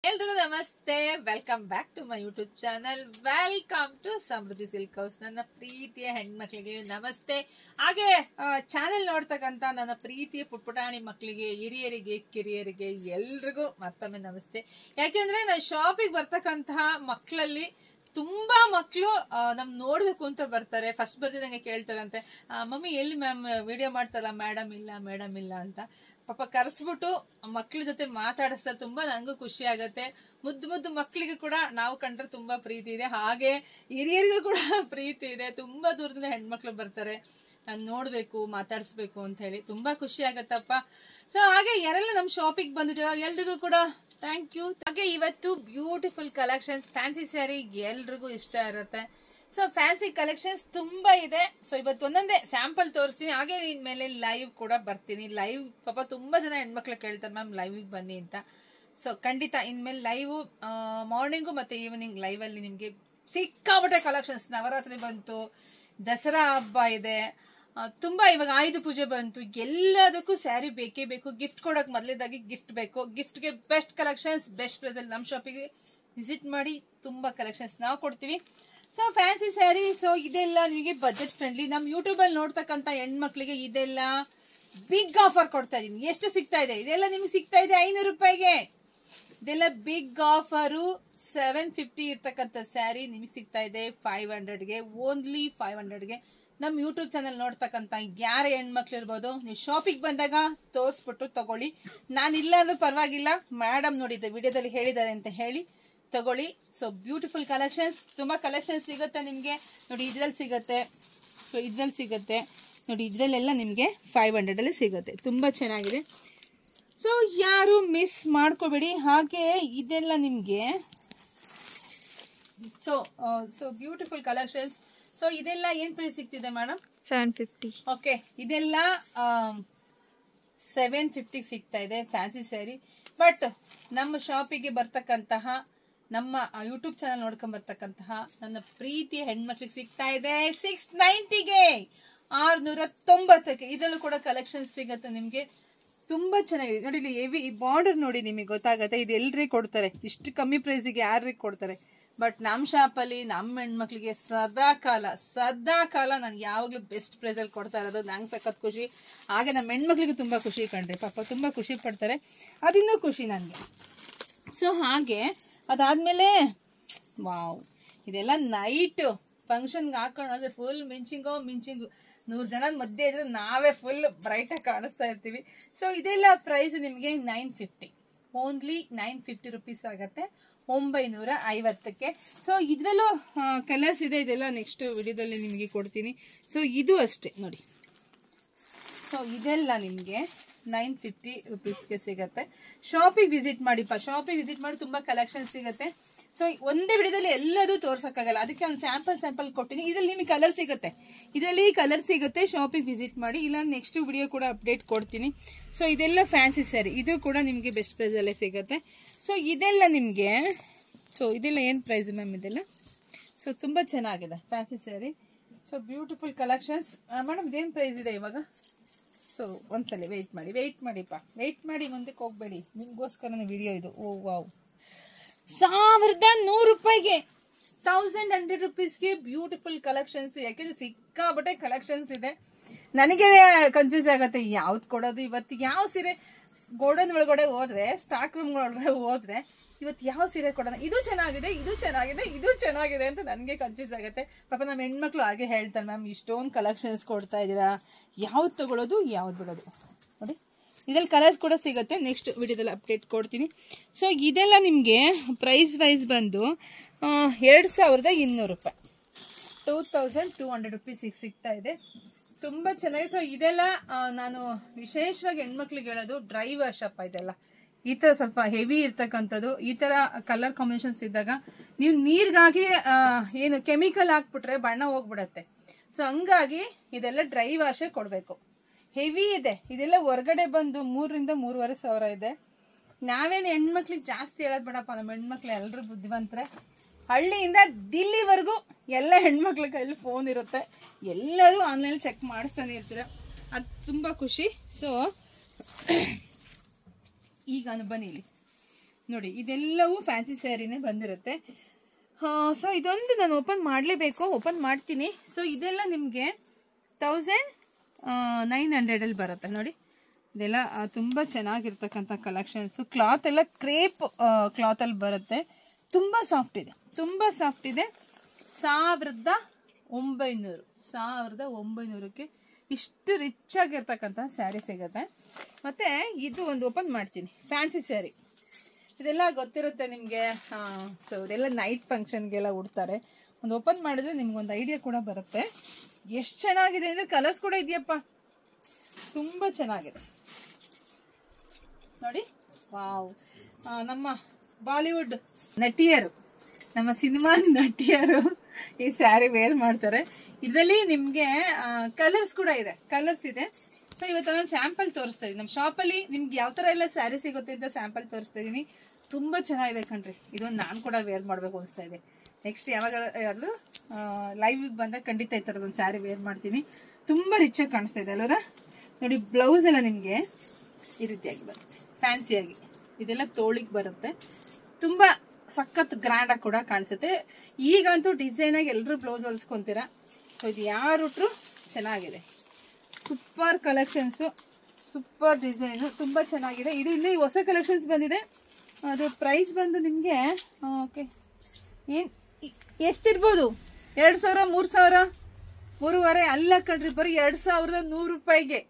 ಎಲ್ರಿಗೂ ನಮಸ್ತೆ. Welcome back to my YouTube channel. Welcome to Samruddhi silk house. ನನ್ನ ಪ್ರೀತಿಯ ಹೆಣ್ಮಕ್ಳಿಗೆ ನಮಸ್ತೆ. ಹಾಗೆ ಚಾನೆಲ್ ನೋಡ್ತಕ್ಕಂತ ನನ್ನ ಪ್ರೀತಿಯ ಪುಟ್ಪುಟಾಣಿ ಮಕ್ಕಳಿಗೆ, ಹಿರಿಯರಿಗೆ, ಕಿರಿಯರಿಗೆ ಎಲ್ರಿಗೂ ಮತ್ತೊಮ್ಮೆ ನಮಸ್ತೆ. ಯಾಕೆಂದ್ರೆ ನಾನು ಶಾಪಿಗೆ ಬರ್ತಕ್ಕಂತಹ ಮಕ್ಕಳಲ್ಲಿ ತುಂಬಾ ಮಕ್ಕಳು ನಮ್ ನೋಡ್ಬೇಕು ಅಂತ ಬರ್ತಾರೆ. ಫಸ್ಟ್ ಬರ್ತಿದಂಗೆ ಕೇಳ್ತಾರಂತೆ, ಮಮ್ಮಿ ಎಲ್ಲಿ ಮ್ಯಾಮ್ ವಿಡಿಯೋ ಮಾಡ್ತಾರ, ಮೇಡಮ್ ಇಲ್ಲ ಅಂತ. ಪಾಪ ಕರೆಸ್ಬಿಟ್ಟು ಮಕ್ಳ ಜೊತೆ ಮಾತಾಡಿಸ್ತಾರೆ. ತುಂಬಾ ನಂಗೂ ಖುಷಿ ಆಗತ್ತೆ. ಮುದ್ದು ಮಕ್ಕಳಿಗೆ ಕೂಡ ನಾವು ಕಂಡ್ರೆ ತುಂಬಾ ಪ್ರೀತಿ ಇದೆ, ಹಾಗೆ ಹಿರಿಯರಿಗೂ ಕೂಡ ಪ್ರೀತಿ ಇದೆ. ತುಂಬಾ ದೂರದಿಂದ ಹೆಣ್ಮಕ್ಳು ಬರ್ತಾರೆ, ನಾನು ನೋಡ್ಬೇಕು, ಮಾತಾಡಿಸ್ಬೇಕು ಅಂತ ಹೇಳಿ. ತುಂಬಾ ಖುಷಿ ಆಗತ್ತಪ್ಪ. ಸೊ ಹಾಗೆ ಯಾರೆಲ್ಲ ನಮ್ ಶಾಪಿಗೆ ಬಂದಿದ್ದೀರಾ ಎಲ್ರಿಗೂ ಕೂಡ ಥ್ಯಾಂಕ್ ಯು. ಹಾಗೆ ಇವತ್ತು ಬ್ಯೂಟಿಫುಲ್ ಕಲೆಕ್ಷನ್ಸ್, ಫ್ಯಾನ್ಸಿ ಸ್ಯಾರಿ ಎಲ್ರಿಗೂ ಇಷ್ಟ ಇರುತ್ತೆ. ಸೊ ಫ್ಯಾನ್ಸಿ ಕಲೆಕ್ಷನ್ಸ್ ತುಂಬಾ ಇದೆ. ಸೊ ಇವತ್ತು ಒಂದೊಂದೇ ಸ್ಯಾಂಪಲ್ ತೋರಿಸ್ತೀನಿ, ಹಾಗೆ ಇನ್ಮೇಲೆ ಲೈವ್ ಕೂಡ ಬರ್ತೀನಿ. ಲೈವ್ ಪಾಪ ತುಂಬಾ ಜನ ಹೆಣ್ಮಕ್ಳು ಕೇಳ್ತಾರೆ ಮ್ಯಾಮ್ ಲೈವ್ ಬನ್ನಿ ಅಂತ. ಸೊ ಖಂಡಿತ ಇನ್ಮೇಲೆ ಲೈವ್ ಮಾರ್ನಿಂಗು ಮತ್ತೆ ಈವ್ನಿಂಗ್ ಲೈವ್ ಅಲ್ಲಿ ನಿಮ್ಗೆ ಸಿಕ್ಕಾಪಟ್ಟೆ ಕಲೆಕ್ಷನ್ಸ್. ನವರಾತ್ರಿ ಬಂತು, ದಸರಾ ಹಬ್ಬ ಇದೆ, ತುಂಬಾ ಇವಾಗ ಆಯುಧ ಪೂಜೆ ಬಂತು, ಎಲ್ಲದಕ್ಕೂ ಸ್ಯಾರಿ ಬೇಕೇ ಬೇಕು. ಗಿಫ್ಟ್ ಕೊಡಕ್ ಮೊದಲೇದಾಗಿ ಗಿಫ್ಟ್ ಬೇಕು. ಗಿಫ್ಟ್ಗೆ ಬೆಸ್ಟ್ ಕಲೆಕ್ಷನ್ಸ್, ಬೆಸ್ಟ್ ಪ್ರೈಸ್ ಅಲ್ಲಿ ನಮ್ಮ ಶಾಪಿಗೆ ವಿಸಿಟ್ ಮಾಡಿ. ತುಂಬಾ ಕಲೆಕ್ಷನ್ಸ್ ನಾವು ಕೊಡ್ತೀವಿ. ಸೊ ಫ್ಯಾನ್ಸಿ ಸ್ಯಾರಿ, ಸೊ ಇದೆಲ್ಲ ನಿಮಗೆ ಬಜೆಟ್ ಫ್ರೆಂಡ್ಲಿ. ನಮ್ ಯೂಟ್ಯೂಬ್ ಅಲ್ಲಿ ನೋಡ್ತಕ್ಕಂತ ಹೆಣ್ಮಕ್ಳಿಗೆ ಇದೆಲ್ಲ ಬಿಗ್ ಆಫರ್ ಕೊಡ್ತಾ ಇದೀನಿ. ಎಷ್ಟು ಸಿಗ್ತಾ ಇದೆ? ಇದೆಲ್ಲ ನಿಮ್ಗೆ ಸಿಗ್ತಾ ಇದೆ 500 ರೂಪಾಯಿಗೆ. ಇದೆಲ್ಲ ಬಿಗ್ ಆಫರು. 750 ಇರ್ತಕ್ಕಂಥ ಸ್ಯಾರಿ ನಿಮಗೆ ಸಿಗ್ತಾ ಇದೆ 500ಗೆ, ಓನ್ಲಿ 500ಗೆ. ನಮ್ ಯೂಟ್ಯೂಬ್ ಚಾನಲ್ ನೋಡ್ತಕ್ಕಂತ ಯಾರ ಹೆಣ್ಮಕ್ಳು ಇರ್ಬೋದು, ನೀವು ಶಾಪಿಗೆ ಬಂದಾಗ ತೋರಿಸ್ಬಿಟ್ಟು ತಗೊಳ್ಳಿ. ನಾನು ಇಲ್ಲ ಅಂದ್ರೂ ಪರವಾಗಿಲ್ಲ, ಮೇಡಮ್ ನೋಡಿದ್ದೆ ವಿಡಿಯೋದಲ್ಲಿ ಹೇಳಿದ್ದಾರೆ ಅಂತ ಹೇಳಿ ತಗೊಳ್ಳಿ. ಸೊ ಬ್ಯೂಟಿಫುಲ್ ಕಲೆಕ್ಷನ್ಸ್, ತುಂಬಾ ಕಲೆಕ್ಷನ್ಸ್ ಸಿಗುತ್ತೆ ನಿಮ್ಗೆ. ನೋಡಿ ಇದ್ರಲ್ಲಿ ಸಿಗುತ್ತೆ, ಸೊ ಇದ್ರಲ್ಲಿ ಸಿಗುತ್ತೆ ನೋಡಿ, ಇದ್ರಲ್ಲೆಲ್ಲ ನಿಮ್ಗೆ 500 ಅಲ್ಲಿ ಸಿಗುತ್ತೆ. ತುಂಬಾ ಚೆನ್ನಾಗಿದೆ. ಸೊ ಯಾರು ಮಿಸ್ ಮಾಡ್ಕೋಬೇಡಿ. ಹಾಗೆ ಇದೆಲ್ಲ ನಿಮ್ಗೆ ಸೊ ಬ್ಯೂಟಿಫುಲ್ ಕಲೆಕ್ಷನ್ಸ್. ಸೊ ಇದೆಲ್ಲ ಏನ್ ಪ್ರೈಸ್ ಸಿಗ್ತಿದೆ ಮೇಡಮ್? 750. ಓಕೆ, ಇದೆಲ್ಲ 750 ಸಿಗ್ತಾ ಇದೆ ಫ್ಯಾನ್ಸಿ ಸ್ಯಾರಿ. ಬಟ್ ನಮ್ಮ ಶಾಪಿಗೆ ಬರ್ತಕ್ಕಂತಹ, ನಮ್ಮ ಯೂಟ್ಯೂಬ್ ಚಾನಲ್ ನೋಡ್ಕೊಂಡ್ ಬರ್ತಕ್ಕಂತಹ ನನ್ನ ಪ್ರೀತಿಯ ಹೆಣ್ಮಕ್ಳಿಗೆ ಸಿಗ್ತಾ ಇದೆ 690ಗೆ, 690ಕ್ಕೆ. ಇದರಲ್ಲೂ ಕೂಡ ಕಲೆಕ್ಷನ್ಸ್ ಸಿಗತ್ತೆ ನಿಮ್ಗೆ. ತುಂಬಾ ಚೆನ್ನಾಗಿದೆ ನೋಡಿ. ಇಲ್ಲಿ ಹೆವಿ ಬಾರ್ಡರ್ ನೋಡಿ, ನಿಮಗೆ ಗೊತ್ತಾಗತ್ತೆ. ಇದು ಎಲ್ರಿಗೆ ಕೊಡ್ತಾರೆ, ಇಷ್ಟು ಕಮ್ಮಿ ಪ್ರೈಸಿಗೆ ಯಾರಿಗೆ ಕೊಡ್ತಾರೆ? ಬಟ್ ನಮ್ಮ ಶಾಪಲ್ಲಿ ನಮ್ಮ ಹೆಣ್ಮಕ್ಳಿಗೆ ಸದಾ ಕಾಲ ನಾನು ಯಾವಾಗ್ಲೂ ಬೆಸ್ಟ್ ಪ್ರೈಸ್ ಅಲ್ಲಿ ಕೊಡ್ತಾ ಇರೋದು. ನಂಗೆ ಸಖತ್ ಖುಷಿ. ಹಾಗೆ ನಮ್ಮ ಹೆಣ್ಮಕ್ಳಿಗೆ ತುಂಬಾ ಖುಷಿ ಕಂಡ್ರಿ, ಪಾಪ ತುಂಬಾ ಖುಷಿ ಪಡ್ತಾರೆ. ಅದಿನ್ನೂ ಖುಷಿ ನನಗೆ. ಸೊ ಹಾಗೆ ಅದಾದ್ಮೇಲೆ ವಾವ್, ಇದೆಲ್ಲ ನೈಟ್ ಫಂಕ್ಷನ್ಗೆ ಹಾಕೊಂಡ್ರೆ ಫುಲ್ ಮಿಂಚಿಂಗು 100 ಜನದ ಮಧ್ಯೆ ಇದ್ರೆ ನಾವೇ ಫುಲ್ ಬ್ರೈಟ್ ಆಗಿ ಕಾಣಿಸ್ತಾ ಇರ್ತೀವಿ. ಸೊ ಇದೆಲ್ಲ ಪ್ರೈಸ್ ನಿಮಗೆ 950, ಓನ್ಲಿ 950 ರುಪೀಸ್ ಆಗತ್ತೆ, 950ಕ್ಕೆ. ಸೊ ಇದ್ರಲ್ಲೂ ಕಲರ್ಸ್ ಇದೆ. ಇದೆಲ್ಲ ನೆಕ್ಸ್ಟ್ ವಿಡಿಯೋದಲ್ಲಿ ನಿಮಗೆ ಕೊಡ್ತೀನಿ. ಸೊ ಇದು ಅಷ್ಟೇ ನೋಡಿ. ಸೊ ಇದೆಲ್ಲ ನಿಮಗೆ 950 ರುಪೀಸ್ಗೆ ಸಿಗತ್ತೆ. ಶಾಪಿಗೆ ವಿಸಿಟ್ ಮಾಡಿಪ್ಪ, ಶಾಪಿಗೆ ವಿಸಿಟ್ ಮಾಡಿ ತುಂಬಾ ಕಲೆಕ್ಷನ್ ಸಿಗುತ್ತೆ. ಸೊ ಒಂದೇ ವಿಡಿಯೋದಲ್ಲಿ ಎಲ್ಲದೂ ತೋರ್ಸಕ್ಕಾಗಲ್ಲ, ಅದಕ್ಕೆ ಒಂದು ಸ್ಯಾಂಪಲ್ ಕೊಟ್ಟಿನಿ. ಇದ್ರಲ್ಲಿ ನಿಮಗೆ ಕಲರ್ ಸಿಗುತ್ತೆ, ಇದರಲ್ಲಿ ಕಲರ್ ಸಿಗುತ್ತೆ. ಶಾಪಿಗೆ ವಿಸಿಟ್ ಮಾಡಿ, ಇಲ್ಲ ನೆಕ್ಸ್ಟ್ ವಿಡಿಯೋ ಕೂಡ ಅಪ್ಡೇಟ್ ಕೊಡ್ತೀನಿ. ಸೊ ಇದೆಲ್ಲ ಫ್ಯಾನ್ಸಿ ಸ್ಯಾರಿ, ಇದು ಕೂಡ ನಿಮಗೆ ಬೆಸ್ಟ್ ಪ್ರೈಸ್ ಅಲ್ಲೇ ಸಿಗುತ್ತೆ. ಸೊ ಇದೆಲ್ಲ ನಿಮಗೆ, ಸೊ ಇದೆಲ್ಲ ಏನು ಪ್ರೈಸ್ ಮ್ಯಾಮ್? ಇದೆಲ್ಲ ಸೊ ತುಂಬಾ ಚೆನ್ನಾಗಿದೆ fancy sari. So beautiful collections. Madam ಇದೇನು ಪ್ರೈಸ್ ಇದೆ ಇವಾಗ? ಸೊ ಒಂದ್ಸಲ ವೆಯ್ಟ್ ಮಾಡಿಪ್ಪ, ವೆಯ್ಟ್ ಮಾಡಿ, ಮುಂದಕ್ಕೆ ಹೋಗ್ಬೇಡಿ, ನಿಮ್ಗೋಸ್ಕರ ವಿಡಿಯೋ ಇದು. ಓ ವಾವ್, 1100 ರೂಪಾಯಿಗೆ, 1100 ರುಪೀಸ್ಗೆ ಬ್ಯೂಟಿಫುಲ್ ಕಲೆಕ್ಷನ್ಸ್. ಯಾಕೆಂದ್ರೆ ಸಿಕ್ಕಾಬಟ್ಟೆ ಕಲೆಕ್ಷನ್ಸ್ ಇದೆ. ನನಗೆ ಕನ್ಫ್ಯೂಸ್ ಆಗತ್ತೆ ಯಾವ್ದು ಕೊಡೋದು ಇವತ್ತು. ಯಾವ ಸೀರೆ ಗೋಡನ್ ಒಳಗಡೆ ಹೋದ್ರೆ, ಸ್ಟಾಕ್ ರೂಮ್ ಒಳಗಡೆ ಹೋದ್ರೆ ಇವತ್ತು ಯಾವ ಸೀರೆ ಕೊಡೋಣ? ಇದು ಚೆನ್ನಾಗಿದೆ ಅಂತ ನನಗೆ ಕನ್ಫ್ಯೂಸ್ ಆಗುತ್ತೆ. ಪಾಪ ನಮ್ಮ ಹೆಣ್ಮಕ್ಳು ಹಾಗೆ ಹೇಳ್ತಾರೆ, ಮ್ಯಾಮ್ ಇಷ್ಟೊಂದು ಕಲೆಕ್ಷನ್ಸ್ ಕೊಡ್ತಾ ಇದ್ದೀರಾ, ಯಾವ್ದು ತಗೊಳ್ಳೋದು ಯಾವ್ದು ಬಿಡೋದು? ನೋಡಿ ಇದ್ರಲ್ಲಿ ಕಲರ್ಸ್ ಕೂಡ ಸಿಗುತ್ತೆ, ನೆಕ್ಸ್ಟ್ ವಿಡಿಯೋದಲ್ಲಿ ಅಪ್ಡೇಟ್ ಕೊಡ್ತೀನಿ. ಸೊ ಇದೆಲ್ಲ ನಿಮಗೆ ಪ್ರೈಸ್ ವೈಸ್ ಬಂದು 2200 ರೂಪಾಯಿ, 2200 ರುಪೀಸ್ ಸಿಗ್ತಾ ಇದೆ. ತುಂಬಾ ಚೆನ್ನಾಗಿದೆ. ಸೊ ಇದೆಲ್ಲ ನಾನು ವಿಶೇಷವಾಗಿ ಹೆಣ್ಮಕ್ಳಿಗೆ ಹೇಳೋದು, ಡ್ರೈ ವಾಶ್ ಅಪ್ಪ ಇದೆಲ್ಲ. ಈ ತರ ಸ್ವಲ್ಪ ಹೆವಿ ಇರ್ತಕ್ಕಂಥದ್ದು, ಈ ತರ ಕಲರ್ ಕಾಂಬಿನೇಷನ್ಸ್ ಇದ್ದಾಗ ನೀವು ನೀರ್ಗಾಗಿ ಏನು ಕೆಮಿಕಲ್ ಹಾಕ್ಬಿಟ್ರೆ ಬಣ್ಣ ಹೋಗ್ಬಿಡತ್ತೆ. ಸೊ ಹಂಗಾಗಿ ಇದೆಲ್ಲ ಡ್ರೈ ವಾಶೇ ಕೊಡ್ಬೇಕು. ಹೆವಿ ಇದೆ ಇದೆಲ್ಲ. ಹೊರಗಡೆ ಬಂದು 3 ರಿಂದ 3,500 ಸಾವಿರ ಇದೆ. ನಾವೇನು ಹೆಣ್ಮಕ್ಳಿಗೆ ಜಾಸ್ತಿ ಹೇಳೋದ್ ಬೇಡಪ್ಪ, ನಮ್ಮ ಹೆಣ್ಮಕ್ಳು ಎಲ್ಲರೂ ಬುದ್ಧಿವಂತರೆ. ಹಳ್ಳಿಯಿಂದ ದಿಲ್ಲಿವರೆಗೂ ಎಲ್ಲ ಹೆಣ್ಮಕ್ಳ ಕೈಲಿ ಫೋನ್ ಇರುತ್ತೆ, ಎಲ್ಲರೂ ಆನ್ಲೈನ್ ಚೆಕ್ ಮಾಡಿಸ್ತಾನೆ ಇರ್ತೀರ, ಅದು ತುಂಬಾ ಖುಷಿ. ಸೊ ಈಗ ಬನ್ನಿ, ಇಲ್ಲಿ ನೋಡಿ ಇದೆಲ್ಲವೂ ಫ್ಯಾನ್ಸಿ ಸ್ಯಾರಿನೇ ಬಂದಿರುತ್ತೆ. ಸೊ ಇದೊಂದು ನಾನು ಓಪನ್ ಮಾಡಲೇಬೇಕು, ಓಪನ್ ಮಾಡ್ತೀನಿ. ಸೊ ಇದೆಲ್ಲ ನಿಮಗೆ 1900 ಬರುತ್ತೆ ನೋಡಿ. ಇದೆಲ್ಲ ತುಂಬ ಚೆನ್ನಾಗಿರ್ತಕ್ಕಂಥ ಕಲೆಕ್ಷನ್ಸು. ಕ್ಲಾತ್ ಎಲ್ಲ ಕ್ರೇಪ್ ಕ್ಲಾತಲ್ಲಿ ಬರುತ್ತೆ. ತುಂಬ ಸಾಫ್ಟ್ ಇದೆ, ತುಂಬ ಸಾಫ್ಟ್ ಇದೆ. 1900ಕ್ಕೆ ಇಷ್ಟು ರಿಚ್ ಆಗಿರ್ತಕ್ಕಂಥ ಸ್ಯಾರಿ ಸಿಗುತ್ತೆ. ಮತ್ತು ಇದು ಒಂದು ಓಪನ್ ಮಾಡ್ತೀನಿ, ಫ್ಯಾನ್ಸಿ ಸ್ಯಾರಿ. ಇದೆಲ್ಲ ಗೊತ್ತಿರುತ್ತೆ ನಿಮಗೆ. ಸೊ ಇದೆಲ್ಲ ನೈಟ್ ಫಂಕ್ಷನ್ಗೆಲ್ಲ ಉಡ್ತಾರೆ. ಒಂದು ಓಪನ್ ಮಾಡಿದ್ರೆ ನಿಮ್ಗೊಂದು ಐಡಿಯಾ ಕೂಡ ಬರುತ್ತೆ. ಎಷ್ಟು ಚೆನ್ನಾಗಿದೆ ಅಂದರೆ ಕಲರ್ಸ್ ಕೂಡ ಇದೆಯಪ್ಪ, ತುಂಬ ಚೆನ್ನಾಗಿದೆ ನೋಡಿ. ವಾವ್, ನಮ್ಮ ಬಾಲಿವುಡ್ ನಟಿಯರು, ನಮ್ಮ ಸಿನಿಮಾ ನಟಿಯರು ಈ ಸ್ಯಾರಿ ವೇರ್ ಮಾಡ್ತಾರೆ. ಇದರಲ್ಲಿ ನಿಮಗೆ ಕಲರ್ಸ್ ಕೂಡ ಇದೆ, ಕಲರ್ಸ್ ಇದೆ. ಸೊ ಇವತ್ತು ನಾನು ಸ್ಯಾಂಪಲ್ ತೋರಿಸ್ತಾ ಇದ್ದೀನಿ. ನಮ್ಮ ಶಾಪಲ್ಲಿ ನಿಮ್ಗೆ ಯಾವ ಥರ ಎಲ್ಲ ಸ್ಯಾರಿ ಸಿಗುತ್ತೆ ಅಂತ ಸ್ಯಾಂಪಲ್ ತೋರಿಸ್ತಾ ಇದ್ದೀನಿ. ತುಂಬ ಚೆನ್ನಾಗಿದೆ ಕಣ್ರಿ. ಇದೊಂದು ನಾನು ಕೂಡ ವೇರ್ ಮಾಡಬೇಕು ಅನಿಸ್ತಾ ಇದೆ. ನೆಕ್ಸ್ಟ್ ಯಾವಾಗಲೂ ಲೈವಿಗೆ ಬಂದಾಗ ಖಂಡಿತ ಈ ಥರದೊಂದು ಸ್ಯಾರಿ ವೇರ್ ಮಾಡ್ತೀನಿ. ತುಂಬ ರಿಚಾಗಿ ಕಾಣಿಸ್ತಾ ಇದೆ ಅಲ್ವರ. ನೋಡಿ ಬ್ಲೌಸ್ ಎಲ್ಲ ನಿಮಗೆ ಈ ರೀತಿಯಾಗಿ ಬರುತ್ತೆ, ಫ್ಯಾನ್ಸಿಯಾಗಿ. ಇದೆಲ್ಲ ತೋಳಿಗೆ ಬರುತ್ತೆ, ತುಂಬ ಸಖತ್ ಗ್ರ್ಯಾಂಡಾಗಿ ಕೂಡ ಕಾಣಿಸುತ್ತೆ. ಈಗಂತೂ ಡಿಸೈನಾಗಿ ಎಲ್ಲರೂ ಬ್ಲೌಸ್ ಹೊಲಿಸ್ಕೊತೀರ. ಸೊ ಇದು ಯಾರು ಉಟ್ರು ಚೆನ್ನಾಗಿದೆ. ಸೂಪರ್ ಕಲೆಕ್ಷನ್ಸು, ಸೂಪರ್ ಡಿಸೈನು, ತುಂಬ ಚೆನ್ನಾಗಿದೆ. ಇದು ಇಲ್ಲಿ ಹೊಸ ಕಲೆಕ್ಷನ್ಸ್ ಬಂದಿದೆ. ಅದು ಪ್ರೈಸ್ ಬಂದು ನಿಮಗೆ ಓಕೆ ಏನು ಎಷ್ಟಿರ್ಬೋದು? 2000, 3000, 3,500 ಅಲ್ಲ ಕಣ್ರಿ, ಬರೀ 2100 ರೂಪಾಯಿಗೆ